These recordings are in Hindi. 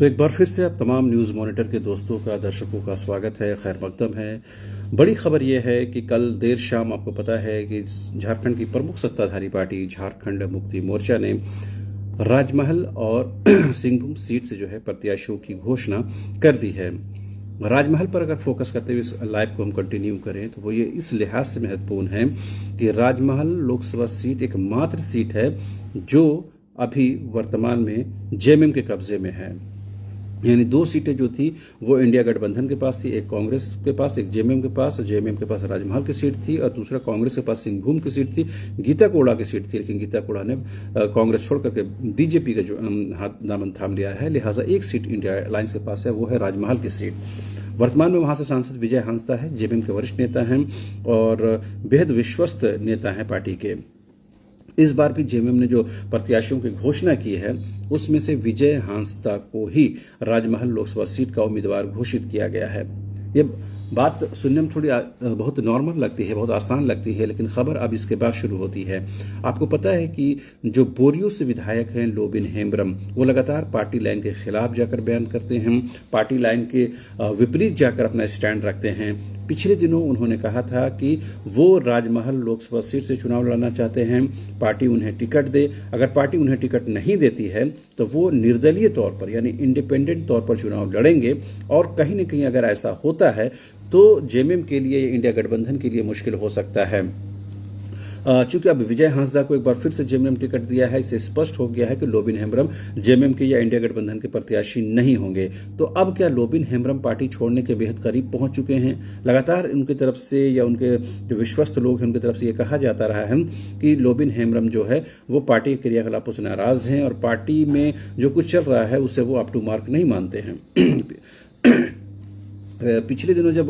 तो एक बार फिर से आप तमाम न्यूज़ मॉनिटर के दोस्तों का, दर्शकों का स्वागत है, खैर मकदम है। बड़ी खबर यह है कि कल देर शाम आपको पता है कि झारखंड की प्रमुख सत्ताधारी पार्टी झारखंड मुक्ति मोर्चा ने राजमहल और सिंहभूम सीट से जो है प्रत्याशियों की घोषणा कर दी है। राजमहल पर अगर फोकस करते हुए इस लाइव को हम कंटिन्यू करें तो वो ये इस लिहाज से महत्वपूर्ण है कि राजमहल लोकसभा सीट एकमात्र सीट है जो अभी वर्तमान में जेएमएम के कब्जे में है। यानी दो सीटें जो थी वो इंडिया गठबंधन के पास थी, एक कांग्रेस के पास, एक जेएमएम के पास। जेएमएम के पास राजमहल की सीट थी और दूसरा कांग्रेस के पास सिंहभूम की सीट थी, गीता कोड़ा की सीट थी। लेकिन गीता कोड़ा ने कांग्रेस छोड़ करके बीजेपी का जो हाथ दामन थाम लिया है, लिहाजा एक सीट इंडिया अलायंस के पास है, वो है राजमहल की सीट। वर्तमान में वहां से सांसद विजय हांसदा है, जेएमएम के वरिष्ठ नेता हैं और बेहद विश्वस्त नेता हैं पार्टी के। इस बार भी जेएमएम ने जो प्रत्याशियों की घोषणा की है उसमें से विजय हांसदा को ही राजमहल लोकसभा सीट का उम्मीदवार घोषित किया गया है। ये बात सुनने में थोड़ी बहुत नॉर्मल लगती है, बहुत आसान लगती है, लेकिन खबर अब इसके बाद शुरू होती है। आपको पता है कि जो बोरियो से विधायक हैं लोबिन हेम्ब्रम, वो लगातार पार्टी लाइन के खिलाफ जाकर बयान करते हैं, पार्टी लाइन के विपरीत जाकर अपना स्टैंड रखते हैं। पिछले दिनों उन्होंने कहा था कि वो राजमहल लोकसभा सीट से चुनाव लड़ना चाहते हैं, पार्टी उन्हें टिकट दे। अगर पार्टी उन्हें टिकट नहीं देती है तो वो निर्दलीय तौर पर यानी इंडिपेंडेंट तौर पर चुनाव लड़ेंगे। और कहीं न कहीं अगर ऐसा होता है तो जेएमएम के लिए, इंडिया गठबंधन के लिए मुश्किल हो सकता है। चूंकि अब विजय हांसदा को एक बार फिर से जेएमएम टिकट दिया है, इससे स्पष्ट हो गया है कि लोबिन हेम्ब्रम जेएमएम के या इंडिया गठबंधन के प्रत्याशी नहीं होंगे। तो अब क्या लोबिन हेम्ब्रम पार्टी छोड़ने के बेहद करीब पहुंच चुके हैं? लगातार उनकी तरफ से या उनके जो विश्वस्त लोग हैं उनकी तरफ से ये कहा जाता रहा है कि लोबिन हेम्ब्रम जो है वो पार्टी के क्रियाकलापों से नाराज हैं और पार्टी में जो कुछ चल रहा है उसे वो अप टू मार्क नहीं मानते हैं। पिछले दिनों जब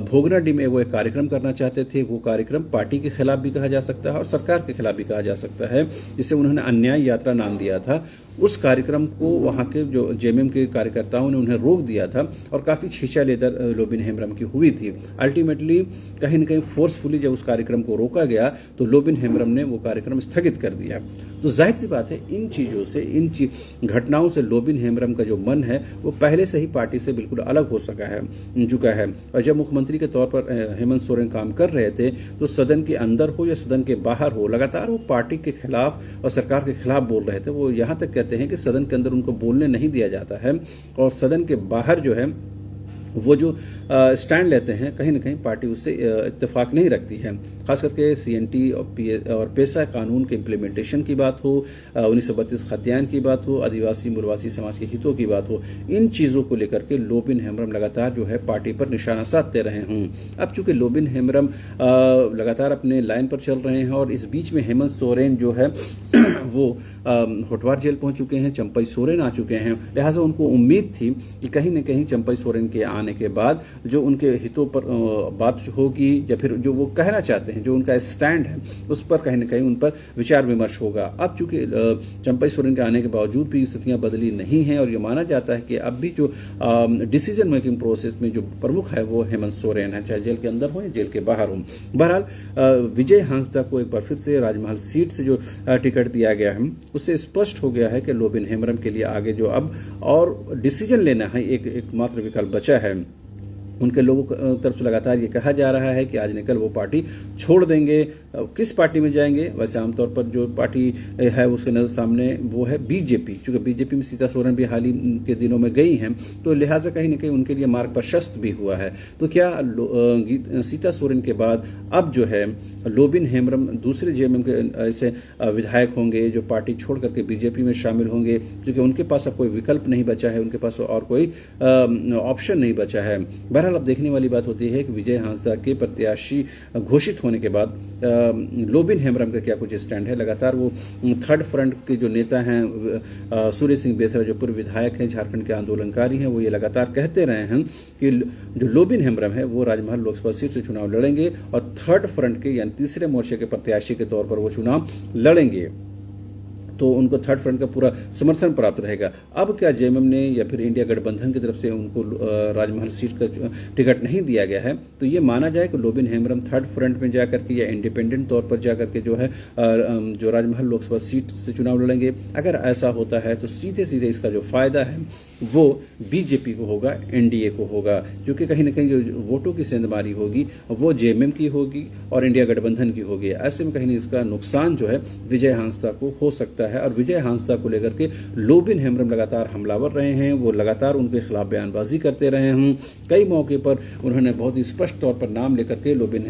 भोगनाडीह में वो एक कार्यक्रम करना चाहते थे, वो कार्यक्रम पार्टी के खिलाफ भी कहा जा सकता है और सरकार के खिलाफ भी कहा जा सकता है, जिसे उन्होंने अन्याय यात्रा नाम दिया था। उस कार्यक्रम को वहां के जो जेएमएम के कार्यकर्ताओं ने उन्हें रोक दिया था और काफी छीछा लेदर लोबिन हेम्ब्रम की हुई थी। अल्टीमेटली कहीं न कहीं फोर्सफुली जब उस कार्यक्रम को रोका गया तो लोबिन हेम्ब्रम ने वो कार्यक्रम स्थगित कर दिया। तो जाहिर सी बात है इन चीजों से, इन घटनाओं से लोबिन हेम्ब्रम का जो मन है वो पहले से ही पार्टी से बिल्कुल अलग हो चुका है। और जब मुख्यमंत्री के तौर पर हेमंत सोरेन काम कर रहे थे तो सदन के अंदर हो या सदन के बाहर हो, लगातार वो पार्टी के खिलाफ और सरकार के खिलाफ बोल रहे थे। वो यहां तक कहते हैं कि सदन के अंदर उनको बोलने नहीं दिया जाता है और सदन के बाहर जो है वो जो स्टैंड लेते हैं कहीं ना कहीं पार्टी उससे इत्तेफाक नहीं रखती है। खास करके सीएनटी और पेशा कानून के इम्प्लीमेंटेशन की बात हो, 1932 खतियान की बात हो, आदिवासी मुरवासी समाज के हितों की बात हो, इन चीजों को लेकर के लोबिन हेम्ब्रम लगातार जो है पार्टी पर निशाना साधते रहे हों। अब चूंकि लोबिन हेम्ब्रम लगातार अपने लाइन पर चल रहे हैं और इस बीच में हेमंत सोरेन जो है वो होटवार जेल पहुंच चुके हैं, चंपई सोरेन आ चुके हैं। लिहाजा उनको उम्मीद थी कि कहीं न कहीं चंपई सोरेन के आने के बाद जो उनके हितों पर बात होगी या फिर जो वो कहना चाहते हैं, जो उनका स्टैंड है, उस पर कहीं न कहीं उन पर विचार विमर्श होगा। अब चूंकि चंपई सोरेन के आने के बावजूद भी स्थितियां बदली नहीं हैं और ये माना जाता है कि अब भी जो डिसीजन मेकिंग प्रोसेस में जो प्रमुख है वो हेमंत सोरेन है, चाहे जेल के अंदर हो या जेल के बाहर हो। बहरहाल विजय हांसदा को एक बार फिर से राजमहल सीट से जो टिकट दिया गया है उससे स्पष्ट हो गया है कि लोबिन हेम्ब्रम के लिए आगे जो अब और डिसीजन लेना है एकमात्र विकल्प बचा है। उनके लोगों की तरफ से लगातार ये कहा जा रहा है कि आज निकल वो पार्टी छोड़ देंगे। किस पार्टी में जाएंगे? वैसे आमतौर पर जो पार्टी है उसके नजर सामने वो है बीजेपी। क्योंकि बीजेपी में सीता सोरेन भी हाल ही के दिनों में गई हैं तो लिहाजा कहीं न कहीं उनके लिए मार्ग प्रशस्त भी हुआ है। तो क्या सीता सोरेन के बाद अब जो है लोबिन हेम्ब्रम दूसरे जेएमएम के ऐसे विधायक होंगे जो पार्टी छोड़ करके बीजेपी में शामिल होंगे, क्योंकि उनके पास अब कोई विकल्प नहीं बचा है, उनके पास और कोई ऑप्शन नहीं बचा है। बहरहाल अब देखने वाली बात होती है कि विजय हांसदा के प्रत्याशी घोषित होने के बाद लोबिन हेम्ब्रम का क्या कुछ स्टैंड है। लगातार वो थर्ड फ्रंट के जो नेता हैं सूर्य सिंह बेसरा जो पूर्व विधायक हैं, झारखंड के आंदोलनकारी हैं, वो ये लगातार कहते रहे हैं कि जो लोबिन हेम्ब्रम है वो राजमहल लोकसभा सीट से चुनाव लड़ेंगे और थर्ड फ्रंट के यानी तीसरे मोर्चे के प्रत्याशी के तौर पर वो चुनाव लड़ेंगे। तो उनको थर्ड फ्रंट का पूरा समर्थन प्राप्त रहेगा। अब क्या जेएमएम ने या फिर इंडिया गठबंधन की तरफ से उनको राजमहल सीट का टिकट नहीं दिया गया है, तो ये माना जाए कि लोबिन हेम्ब्रम थर्ड फ्रंट में जाकर के या इंडिपेंडेंट तौर पर जाकर के जो है जो राजमहल लोकसभा सीट से चुनाव लड़ेंगे। अगर ऐसा होता है तो सीधे सीधे इसका जो फायदा है वो बीजेपी को होगा, एनडीए को होगा, क्योंकि कहीं ना कहीं जो वोटों की सेंधमारी होगी वो जेएमएम की होगी और इंडिया गठबंधन की होगी। ऐसे में कहीं ना इसका नुकसान जो है विजय हांसदा को हो सकता है। और विजय हांसदा को लेकर के लोबिन हेम्ब्रम लगातार हमलावर रहे हैं, वो लगातार उनके खिलाफ बयानबाजी करते रहे हैं। कई मौके पर उन्होंने बहुत ही स्पष्ट तौर पर नाम लेकर के लोबिन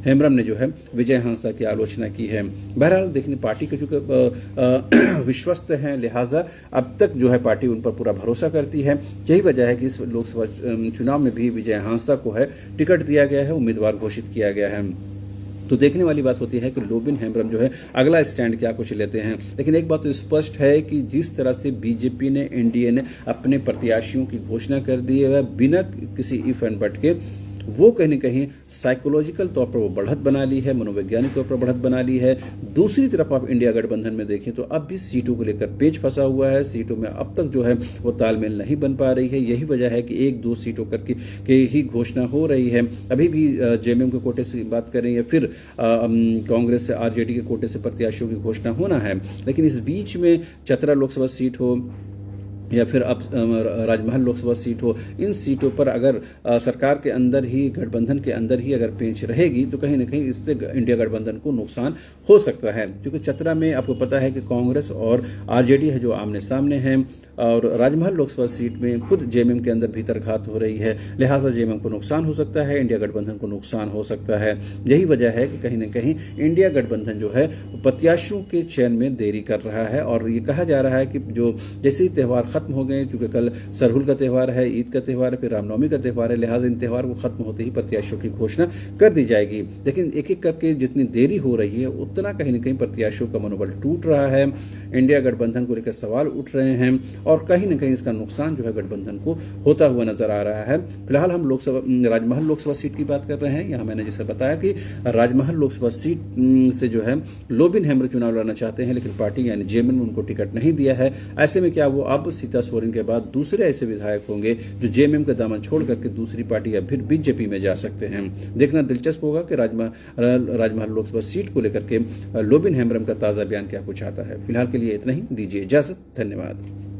हेम्ब्रम ने जो है विजय हांसदा की आलोचना की है। बहरहाल देखने पार्टी के चूंकि विश्वस्त हैं, लिहाजा अब तक जो है पार्टी उन पर पूरा भरोसा करती है। यही वजह है कि इस लोकसभा चुनाव में भी विजय हांसदा को है टिकट दिया गया है, उम्मीदवार घोषित किया गया है। तो देखने वाली बात होती है कि लोबिन हेम्ब्रम जो है अगला स्टैंड क्या कुछ लेते हैं। लेकिन एक बात तो स्पष्ट है कि जिस तरह से बीजेपी ने, एनडीए ने अपने प्रत्याशियों की घोषणा कर दी है बिना किसी इफ एंड बट के, वो कहीं न कहीं साइकोलॉजिकल तौर पर वो बढ़त बना ली है, मनोवैज्ञानिक तौर पर बढ़त बना ली है। दूसरी तरफ आप इंडिया गठबंधन में देखें तो अब भी सीटों को लेकर पेच फंसा हुआ है। सीटों में अब तक जो है वो तालमेल नहीं बन पा रही है। यही वजह है कि 1-2 सीटों करके के ही घोषणा हो रही है। अभी भी जेएमएम के कोटे से बात करें या फिर कांग्रेस से आरजेडी के कोटे से प्रत्याशियों की घोषणा होना है। लेकिन इस बीच में चतरा लोकसभा सीट हो या फिर अब राजमहल लोकसभा सीट हो, इन सीटों पर अगर सरकार के अंदर ही, गठबंधन के अंदर ही अगर पेंच रहेगी तो कहीं ना कहीं इससे इंडिया गठबंधन को नुकसान हो सकता है। क्योंकि चतरा में आपको पता है कि कांग्रेस और आरजेडी है जो आमने सामने हैं, और राजमहल लोकसभा सीट में खुद जेएमएम के अंदर भीतरघात हो रही है। लिहाजा जेएमएम को नुकसान हो सकता है, इंडिया गठबंधन को नुकसान हो सकता है। यही वजह है कि कहीं ना कहीं इंडिया गठबंधन जो है प्रत्याशियों के चयन में देरी कर रहा है। और ये कहा जा रहा है कि जो जैसे ही त्यौहार खत्म हो गए, क्योंकि कल सरहुल का त्यौहार है, ईद का त्यौहार है, फिर रामनवमी का त्यौहार है, लिहाजा इन त्यौहार को खत्म होते ही प्रत्याशियों की घोषणा कर दी जाएगी। लेकिन एक एक करके जितनी देरी हो रही है उतना कहीं ना कहीं प्रत्याशियों का मनोबल टूट रहा है, इंडिया गठबंधन को लेकर सवाल उठ रहे हैं और कहीं न कहीं इसका नुकसान जो है गठबंधन को होता हुआ नजर आ रहा है। फिलहाल हम राजमहल लोकसभा सीट की बात कर रहे हैं। यहाँ मैंने जैसे बताया कि राजमहल लोकसभा सीट से जो है लोबिन हेम्ब्रम चुनाव लड़ना चाहते हैं, लेकिन पार्टी यानी जेएमएम ने उनको टिकट नहीं दिया है। ऐसे में क्या वो अब सीता सोरेन के बाद दूसरे ऐसे विधायक होंगे जो जेएमएम का दामन छोड़ करके दूसरी पार्टी या फिर बीजेपी में जा सकते हैं। देखना दिलचस्प होगा कि राजमहल लोकसभा सीट को लेकर के लोबिन हेम्ब्रम का ताजा बयान क्या कुछ आता है। फिलहाल के लिए इतना ही, दीजिए इजाजत, धन्यवाद।